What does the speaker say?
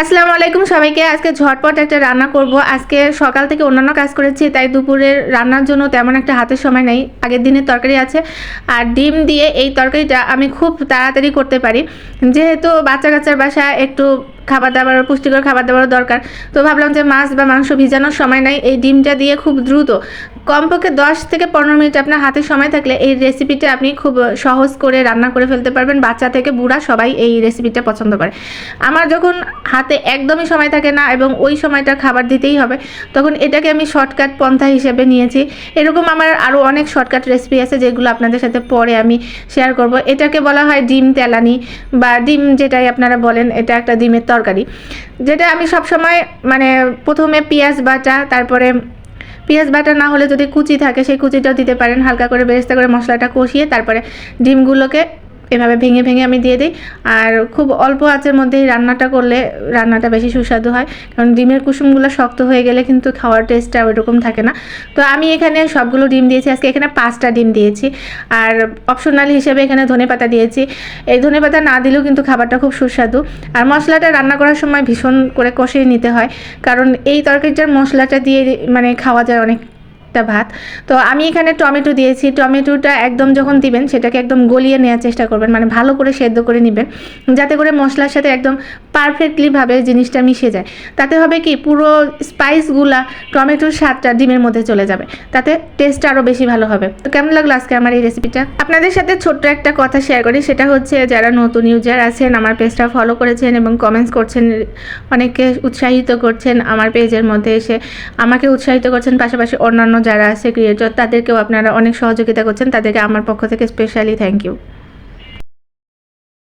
আসসালামু আলাইকুম সবাইকে। আজকে ঝটপট একটা রান্না করব। আজকে সকাল থেকে অন্যান্য কাজ করেছি, তাই দুপুরের রান্নার জন্য তেমন একটা হাতের সময় নেই। আগের দিনের তরকারি আছে আর ডিম দিয়ে এই তরকারিটা আমি খুব তাড়াতাড়ি করতে পারি, যেহেতু বাচ্চা কাচ্চার বাসা একটু খাবার দাবার, পুষ্টিকর খাবার দাবারও দরকার। তো ভাবলাম যে মাছ বা মাংস ভিজানোর সময় নাই, এই ডিমটা দিয়ে খুব দ্রুত কমপক্ষে 10 থেকে 15 মিনিট আপনার হাতে সময় থাকলে এই রেসিপিটা আপনি খুব সহজ করে রান্না করে ফেলতে পারবেন। বাচ্চা থেকে বুড়া সবাই এই রেসিপিটা পছন্দ করে। আমার যখন হাতে একদমই সময় থাকে না এবং ওই সময়টা খাবার দিতেই হবে, তখন এটাকে আমি শর্টকাট পন্থা হিসেবে নিয়েছি। এরকম আমার আরও অনেক শর্টকাট রেসিপি আছে যেগুলো আপনাদের সাথে পরে আমি শেয়ার করব। এটাকে বলা হয় ডিম তেলানি বা ডিম যেটাই আপনারা বলেন, এটা একটা ডিমের তরকারি, যেটা আমি সবসময় মানে প্রথমে পেঁয়াজ বাটা, তারপরে পেঁয়াজ বাটা না হলে যদি কুচি থাকে সেই কুচিটাও দিতে পারেন, হালকা করে বেরেস্তা করে মশলাটা কষিয়ে তারপরে ডিমগুলোকে এভাবে ভেঙে ভেঙে আমি দিয়ে দিই। আর খুব অল্প আঁচের মধ্যেই রান্নাটা করলে রান্নাটা বেশি সুস্বাদু হয়, কারণ ডিমের কুসুমগুলো শক্ত হয়ে গেলে কিন্তু খাওয়ার টেস্টটা ওইরকম থাকে না। তো আমি এখানে সবগুলো ডিম দিয়েছি, আজকে এখানে 5টা ডিম দিয়েছি। আর অপশনাল হিসেবে এখানে ধনেপাতা দিয়েছি। এই ধনেপাতা না দিলেও কিন্তু খাবারটা খুব সুস্বাদু। আর মশলাটা রান্না করার সময় ভীষণ করে কষিয়ে নিতে হয়, কারণ এই তরকারিটার মশলাটা দিয়ে মানে খাওয়া যায় অনেক ভাত। তো আমি এখানে টমেটো দিয়েছি। টমেটোটা একদম যখন দিবেন সেটাকে একদম গলিয়ে নেওয়ার চেষ্টা করবেন, মানে ভালো করে সেদ্ধ করে নেবেন, যাতে করে মশলার সাথে একদম পারফেক্টলিভাবে জিনিসটা মিশে যায়। তাতে হবে কি, পুরো স্পাইসগুলা টমেটোর স্বাদটা ডিমের মধ্যে চলে যাবে, তাতে টেস্টটা আরও বেশি ভালো হবে। তো কেমন লাগলো আজকে আমার এই রেসিপিটা? আপনাদের সাথে ছোট্ট একটা কথা শেয়ার করি, সেটা হচ্ছে যারা নতুন ইউজার আছেন, আমার পেজটা ফলো করেছেন এবং কমেন্টস করছেন, অনেকে উৎসাহিত করছেন আমার পেজের মধ্যে এসে আমাকে উৎসাহিত করছেন, পাশাপাশি অন্যান্য যারা আছে ক্রিয়েটর তাদেরকেও আপনারা অনেক সহযোগিতা করছেন, তাদেরকে আমার পক্ষ থেকে স্পেশালি থ্যাংক ইউ।